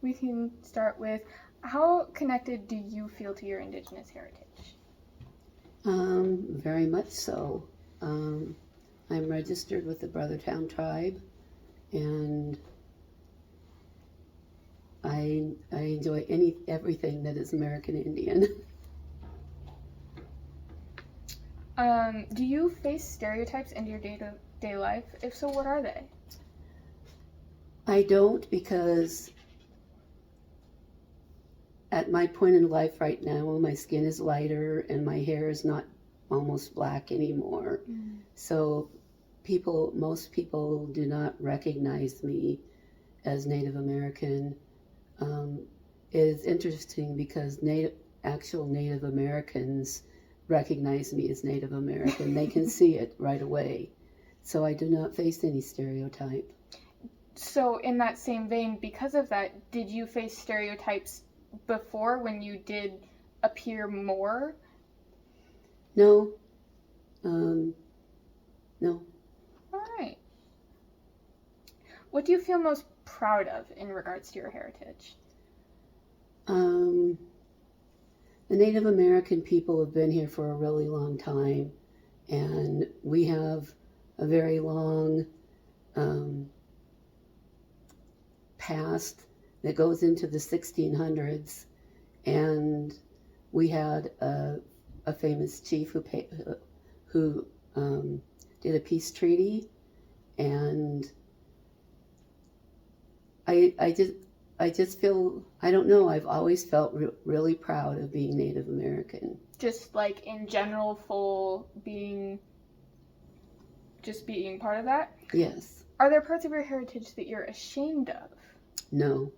we can start with, how connected do you feel to your indigenous heritage? Very much so. I'm registered with the Brothertown tribe, and I enjoy everything that is American Indian. Do you face stereotypes in your day-to-day life? If so, what are they? I don't, because at my point in life right now, my skin is lighter and my hair is not almost black anymore. So most people do not recognize me as Native American. It is interesting because actual Native Americans recognize me as Native American. They can see it right away. So I do not face any stereotype. So in that same vein, because of that, did you face stereotypes before when you did appear more? No. No. All right. What do you feel most proud of in regards to your heritage? The Native American people have been here for a really long time, and we have a very long past that goes into the 1600s, and we had a famous chief who did a peace treaty, and I just feel, I don't know, I've always felt really proud of being Native American. Just like in general, being part of that? Yes. Are there parts of your heritage that you're ashamed of? No,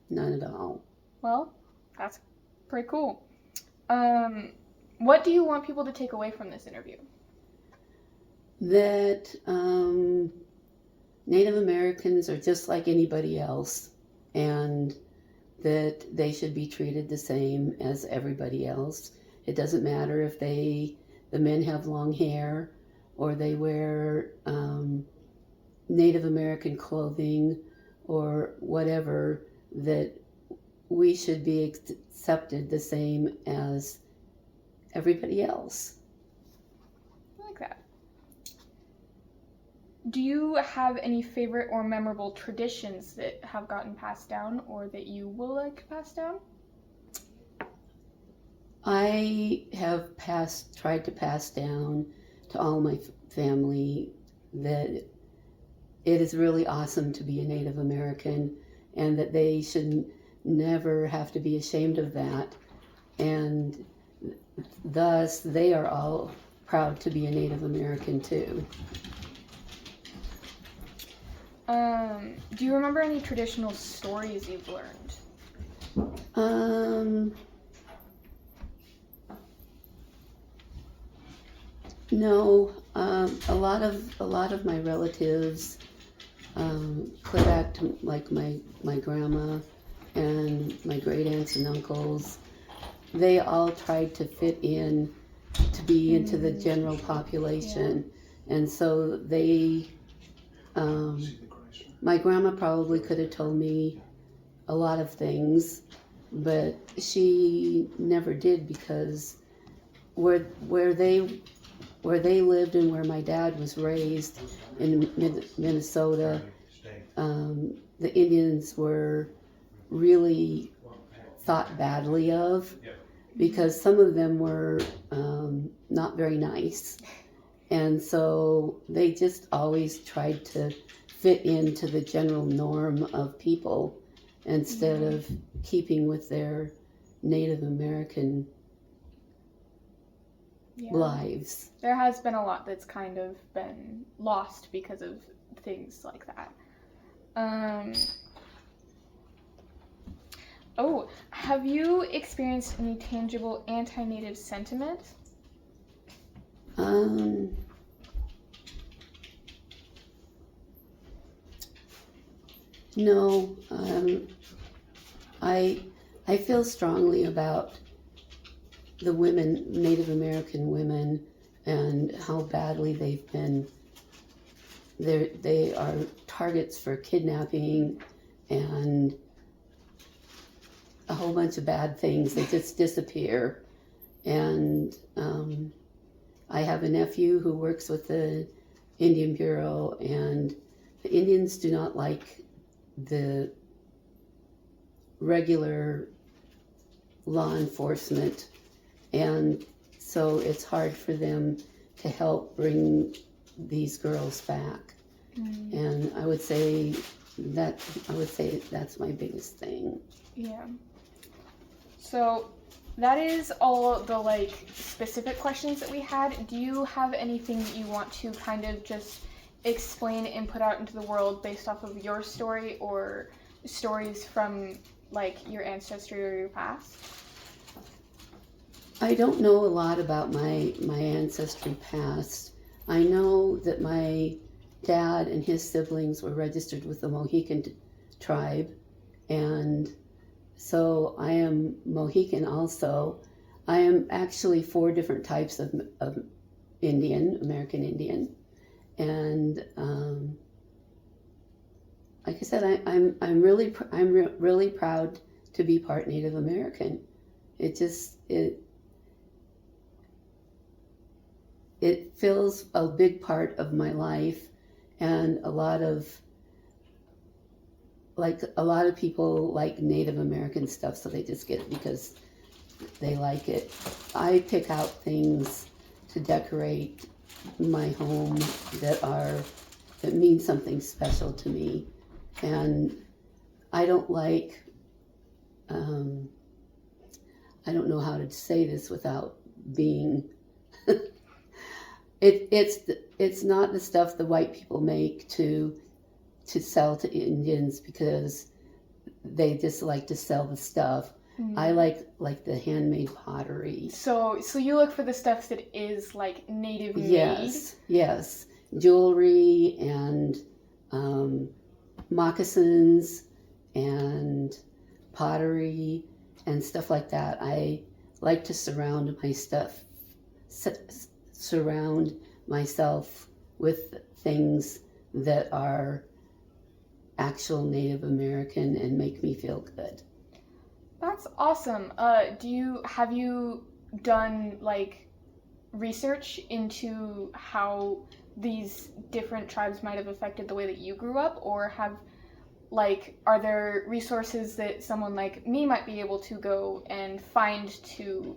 none at all. Well, that's pretty cool. What do you want people to take away from this interview? That Native Americans are just like anybody else, and that they should be treated the same as everybody else. It doesn't matter if the men have long hair or they wear Native American clothing or whatever, that we should be accepted the same as everybody else. I like that. Do you have any favorite or memorable traditions that have gotten passed down or that you will like to pass down? I have tried to pass down to all my family that it is really awesome to be a Native American, and that they should never have to be ashamed of that, and thus they are all proud to be a Native American too. Do you remember any traditional stories you've learned? No. A lot of my relatives, clear back to like my grandma and my great aunts and uncles, they all tried to fit in to be into the general population. Yeah. And so they, my grandma probably could have told me a lot of things, but she never did, because where they lived and where my dad was raised in Minnesota, the Indians were really thought badly of, because some of them were not very nice. And so they just always tried to fit into the general norm of people instead of keeping with their Native American lives. There has been a lot that's kind of been lost because of things like that. Have you experienced any tangible anti-Native sentiment? No. I feel strongly about the women, Native American women, and how badly they've been. They are targets for kidnapping and a whole bunch of bad things. They just disappear. And I have a nephew who works with the Indian Bureau, and the Indians do not like the regular law enforcement, and so it's hard for them to help bring these girls back. And I would say that's my biggest thing. Yeah. So that is all the like specific questions that we had. Do you have anything that you want to kind of just explain and put out into the world based off of your story or stories from like your ancestry or your past? I don't know a lot about my ancestry past. I know that my dad and his siblings were registered with the Mohican tribe, and so I am Mohican also. I am actually 4 different types of Indian, American Indian, and like I said, I'm really proud to be part Native American. It fills a big part of my life, and a lot of people like Native American stuff, so they just get it because they like it. I pick out things to decorate my home that mean something special to me, and I don't like. I don't know how to say this without being. It's not the stuff the white people make to sell to Indians because they just like to sell the stuff. I like the handmade pottery. So you look for the stuff that is like native made? Yes. Jewelry and moccasins and pottery and stuff like that. I like to surround myself with things that are actual Native American and make me feel good. That's awesome. Have you done like research into how these different tribes might have affected the way that you grew up, or are there resources that someone like me might be able to go and find to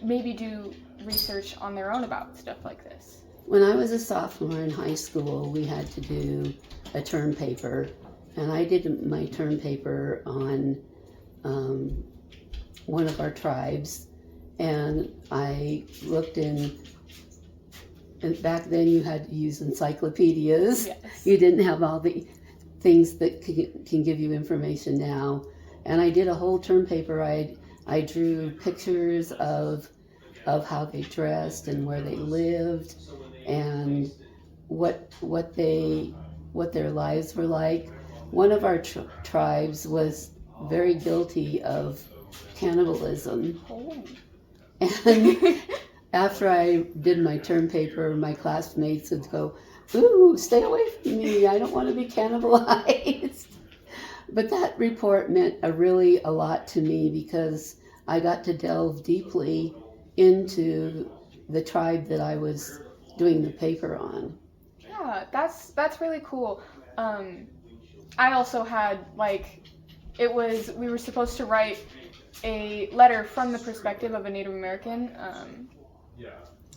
maybe do research on their own about stuff like this? When I was a sophomore in high school, we had to do a term paper, and I did my term paper on one of our tribes, and I looked and back then you had to use encyclopedias. Yes. You didn't have all the things that can give you information now. And I did a whole term paper. I drew pictures of how they dressed and where they lived and what their lives were like. One of our tribes was very guilty of cannibalism. Oh. And after I did my term paper, my classmates would go, "Ooh, stay away from me. I don't want to be cannibalized." But that report meant a lot to me because I got to delve deeply into the tribe that I was doing the paper on. Yeah, that's really cool. I also had we were supposed to write a letter from the perspective of a Native American.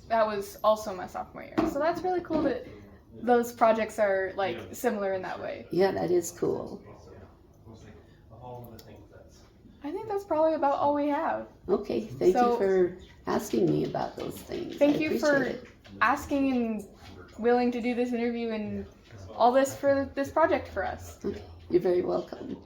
That was also my sophomore year. So that's really cool that those projects are similar in that way. Yeah, that is cool. I think that's probably about all we have. Okay, thank you for asking me about those things. Thank you for asking and willing to do this interview and all this for this project for us. Okay, you're very welcome.